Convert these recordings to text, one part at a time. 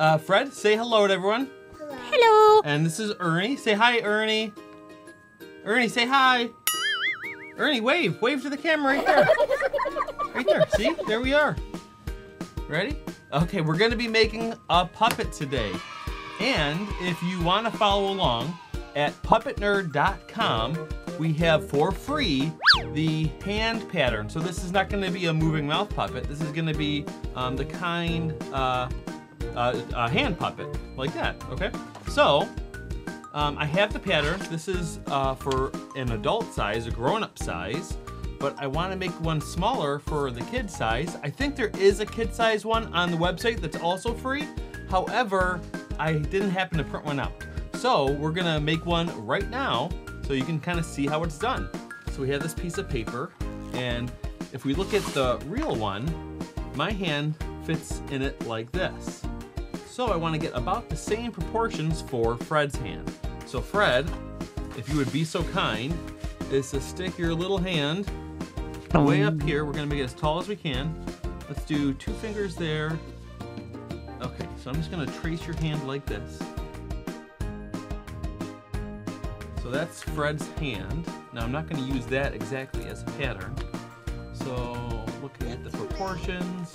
Fred, say hello to everyone. Hello. Hello. And this is Ernie. Say hi, Ernie. Ernie, say hi. Ernie, wave. Wave to the camera right there. Right there. See? There we are. Ready? Okay, we're going to be making a puppet today. And if you want to follow along, at puppetnerd.com, we have for free the hand pattern. So this is not going to be a moving mouth puppet. This is going to be the kind hand puppet, like that, okay? So, I have the pattern. This is for an adult size, a grown-up size, but I want to make one smaller for the kid size. I think there is a kid size one on the website that's also free. However, I didn't happen to print one out. So we're gonna make one right now so you can kind of see how it's done. So we have this piece of paper, and if we look at the real one, my hand fits in it like this. So I want to get about the same proportions for Fred's hand. So Fred, if you would be so kind, is to stick your little hand way up here. We're gonna make it as tall as we can. Let's do 2 fingers there. Okay, so I'm just gonna trace your hand like this. So that's Fred's hand. Now I'm not going to use that exactly as a pattern. So looking at the proportions,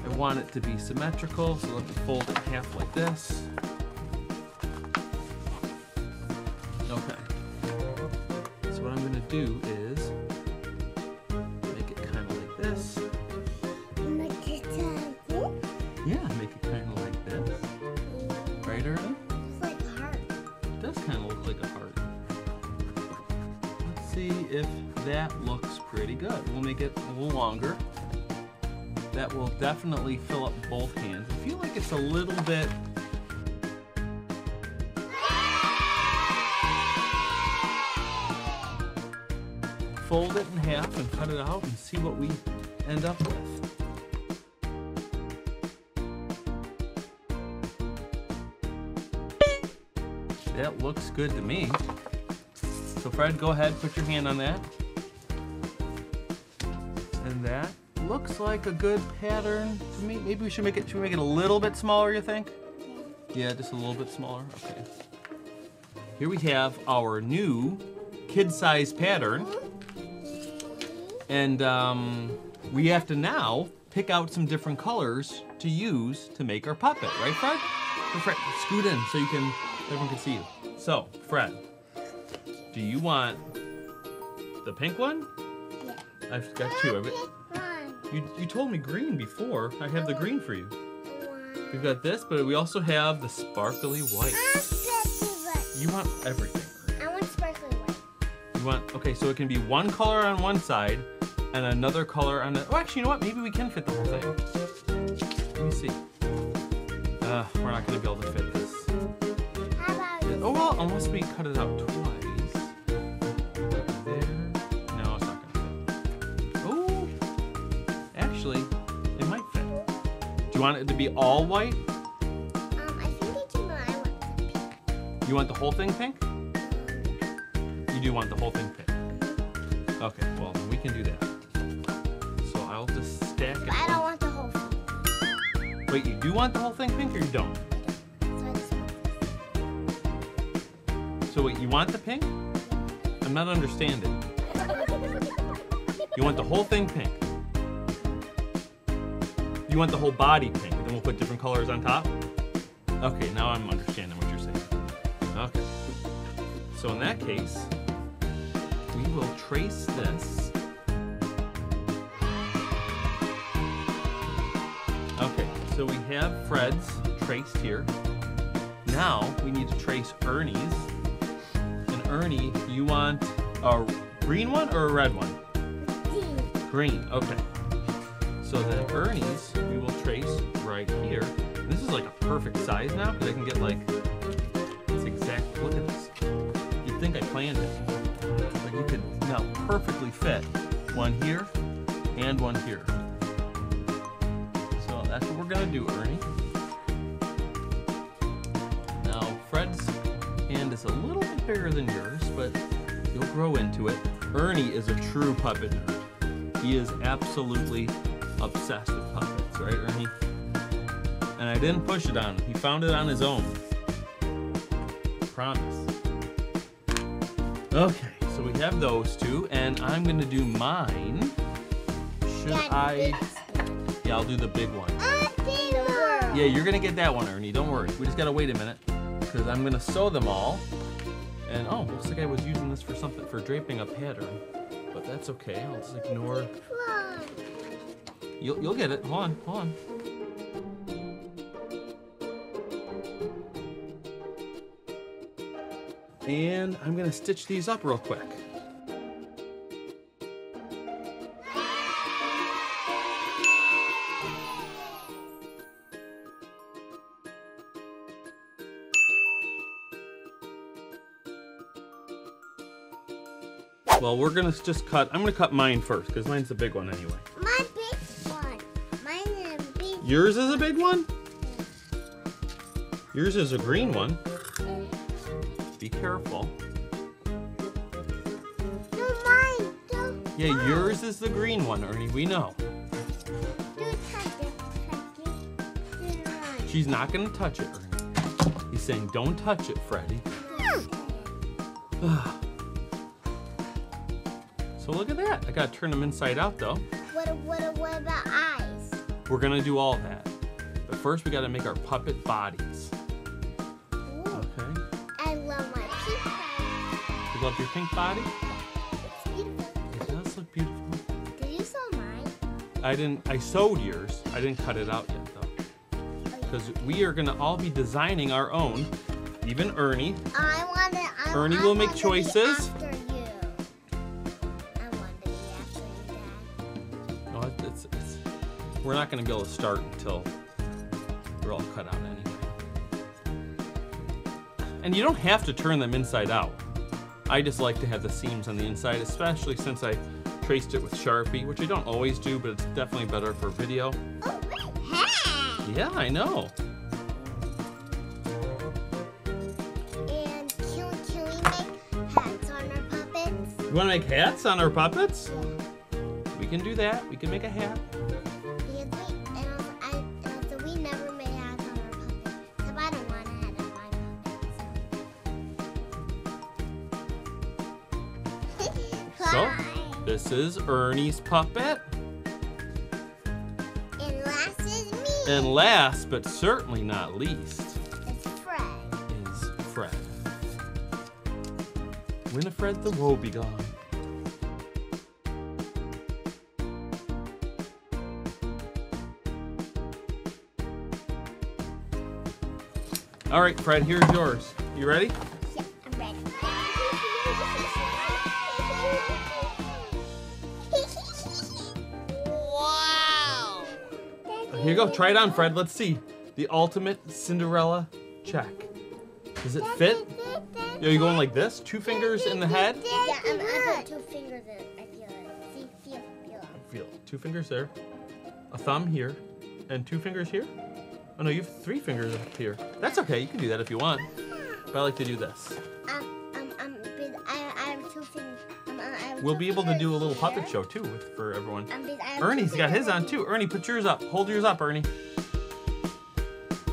I want it to be symmetrical, so let me fold it in half like this. Okay. So what I'm going to do is make it kind of like this. Make it Yeah, make it kind of like this. Right, Ernie? It's like a heart. It does kind of look like a heart. See if that looks pretty good. We'll make it a little longer. That will definitely fill up both hands. I feel like it's a little bit fold it in half and cut it out and see what we end up with. That looks good to me. So Fred, go ahead, put your hand on that. And that looks like a good pattern to me. Maybe we should make it a little bit smaller, you think? Yeah, just a little bit smaller, okay. Here we have our new kid-size pattern. And we have to now pick out some different colors to use to make our puppet, right Fred? So Fred, scoot in so everyone can see you. So, Fred, do you want the pink one? Yeah. I've got 2 of it. You told me green before. I have the green for you. We've got this, but we also have the sparkly white. You want everything. I want sparkly white. You want, okay, so it can be one color on one side and another color on the, oh, actually, you know what? Maybe we can fit the whole thing. Let me see. We're not gonna be able to fit this. How about you? Oh, well, unless we cut it out twice. There. No, it's not gonna fit. Oh, actually, it might fit. Do you want it to be all white? I think I do know I want the pink. You want the whole thing pink? You do want the whole thing pink. Okay, well, then we can do that. So I'll just stack it. But I don't want the whole thing. Wait, you do want the whole thing pink or you don't? So I just want this. So wait, you want the pink? I'm not understanding. You want the whole thing pink? You want the whole body pink, then we'll put different colors on top? Okay, now I'm understanding what you're saying. Okay. So in that case, we will trace this. Okay, so we have Fred's traced here. Now we need to trace Ernie's. And Ernie, you want a green one or a red one? Green, okay. So then Ernie's, we will trace right here. And this is like a perfect size now, because I can get like, this exact, look at this. You'd think I planned it. But you could now perfectly fit one here and one here. So that's what we're gonna do, Ernie. Now Fred's hand is a little bit bigger than yours, but you'll grow into it. Ernie is a true puppet nerd. He is absolutely obsessed with puppets, right, Ernie? And I didn't push it on him. He found it on his own. Promise. Okay, so we have those two, and I'm gonna do mine. Should I? Yeah, I'll do the big one. Yeah, you're gonna get that one, Ernie. Don't worry. We just gotta wait a minute, because I'm gonna sew them all. And oh, looks like I was using this for something, for draping a pattern. But that's okay. I'll just ignore. You'll get it. Hold on, hold on. And I'm gonna stitch these up real quick. Well, we're gonna just cut, I'm gonna cut mine first, because mine's the big one anyway. My big one. Mine is big. Yours is a big one? Yours is a green one. Be careful. No, mine. Don't. Yeah, yours is the green one, Ernie, we know. Don't touch it. She's not gonna touch it, Ernie. He's saying, don't touch it, Freddy. So look at that. I gotta turn them inside out though. What about eyes? We're gonna do all that. But first we gotta make our puppet bodies. Ooh. Okay. I love my pink body. You love your pink body? It's beautiful. It does look beautiful. Did you sew mine? I sewed yours. I didn't cut it out yet though. Because we are gonna all be designing our own. Even Ernie. Ernie will make choices. After you. I want to be after you, Dad. No, we're not gonna be able to start until they're all cut out anyway. And you don't have to turn them inside out. I just like to have the seams on the inside, especially since I traced it with Sharpie, which I don't always do, but it's definitely better for video. Oh, hey! Yeah, I know. And can we make hats on our puppets? You wanna make hats on our puppets? Yeah. We can do that. We can make a hat. Also we never made hats on our puppets. So I don't want a hat on my puppets. So, this is Ernie's puppet. And last is me. And last, but certainly not least, It's Fred. is Fred. Winifred the Woebegone. All right, Fred, here's yours. You ready? Yeah, I'm ready. Wow! Here you go. Try it on, Fred. Let's see. The ultimate Cinderella check. Does it fit? Are you going like this? 2 fingers in the head? Yeah, I put 2 fingers in. I feel it. See, feel it. Feel it. 2 fingers there. A thumb here. And 2 fingers here? Oh no, you have 3 fingers up here. That's okay. You can do that if you want. But I like to do this. I have 2 fingers. We'll be able to do a little puppet show too for everyone. Ernie's got his on too. Ernie, put yours up. Hold yours up, Ernie.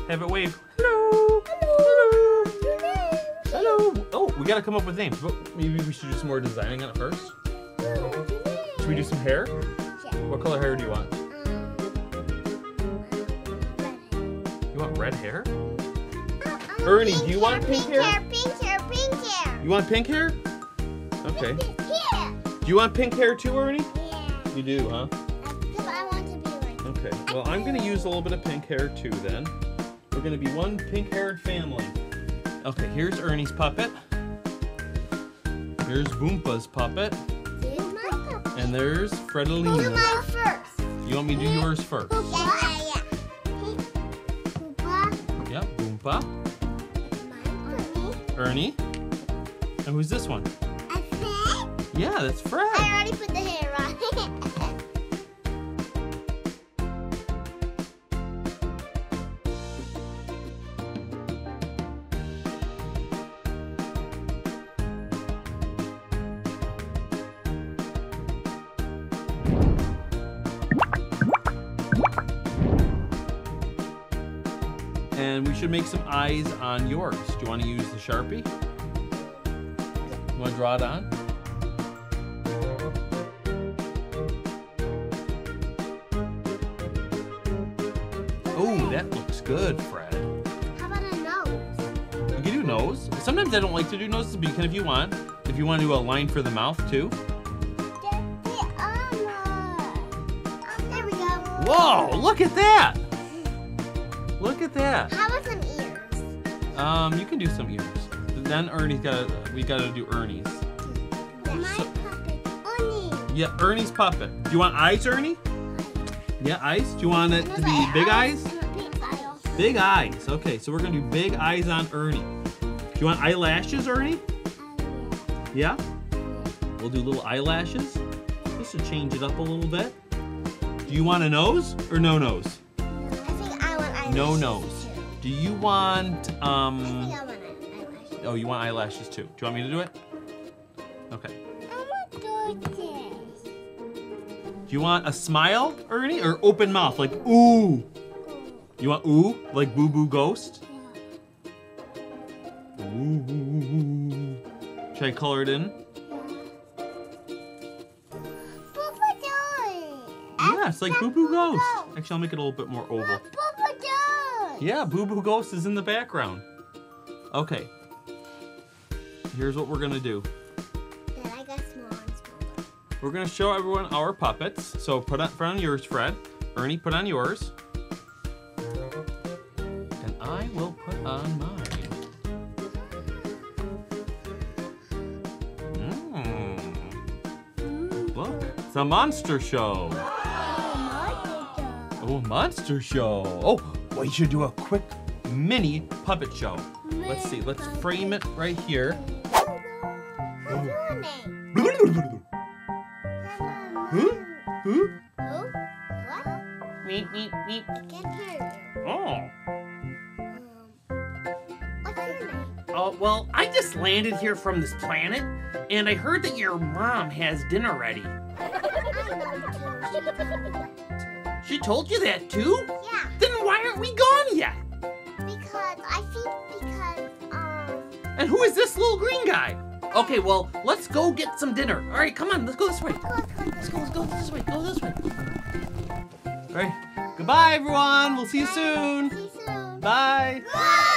Have it wave. Hello. Hello. Hello. Oh, we gotta come up with names. But maybe we should do some more designing on it first. Should we do some hair? Yeah. What color hair do you want? You want red hair? Ernie, do you want pink hair? Pink hair, pink hair. You want pink hair? Okay. Here. Do you want pink hair too, Ernie? Yeah. You do, huh? I want to be like. Okay. Well, I'm gonna use a little bit of pink hair too then. We're gonna be one pink-haired family. Okay, here's Ernie's puppet. Here's Boompa's puppet. Here's my puppet. And there's Do Fredolina. mine first. You want me to do yours first? Yeah. Poopa. Yeah, Boompa. Mine, Ernie. And who's this one? A Fred. Yeah, that's Fred. I already put the hair on. And we should make some eyes on yours. Do you want to use the Sharpie? You want to draw it on? Oh, that looks good, Fred. How about a nose? You can do nose. Sometimes I don't like to do noses, but you can if you want. If you want to do a line for the mouth too. There we go. Whoa, look at that. Look at that. How about some ears? You can do some ears. Then we gotta do Ernie's. My puppet, Ernie. Yeah, Ernie's puppet. Do you want eyes, Ernie? Yeah, eyes. Do you want it to be big eyes? Big eyes. Okay, so we're gonna do big eyes on Ernie. Do you want eyelashes, Ernie? Yeah? We'll do little eyelashes. Just to change it up a little bit. Do you want a nose or no nose? I think I want eyelashes. No nose. Too. Do you want I think I want eyelashes. Oh, you want eyelashes too. Do you want me to do it? Okay. I want to do this. Do you want a smile, Ernie, or open mouth, like ooh? You want ooh, like Boo Boo Ghost? Yeah. Ooh. Should I color it in? Yeah, it's like Boo Boo Ghost. Actually, I'll make it a little bit more oval. Yeah, Boo Boo Ghost is in the background. Okay. Here's what we're gonna do. Then I got smaller and smaller. We're gonna show everyone our puppets. So put on yours, Fred. Ernie, put on yours. And I will put on mine. Look, it's a monster show. Oh, a monster show. Oh, we should do a quick mini puppet show. Let's see, let's frame it right here. What's your name? Huh? Who? What? Meep, meep, meep. I can't hear you. Oh. What's your name? Oh, well, I just landed here from this planet, and I heard that your mom has dinner ready. I know too. She told you that too? Yeah, Then why aren't we gone yet? because And who is this little green guy? Okay, well, let's go get some dinner. All right, come on, let's go this way. Let's go this way, go this way. All right, goodbye everyone. We'll see you soon. See you soon. Bye. Bye.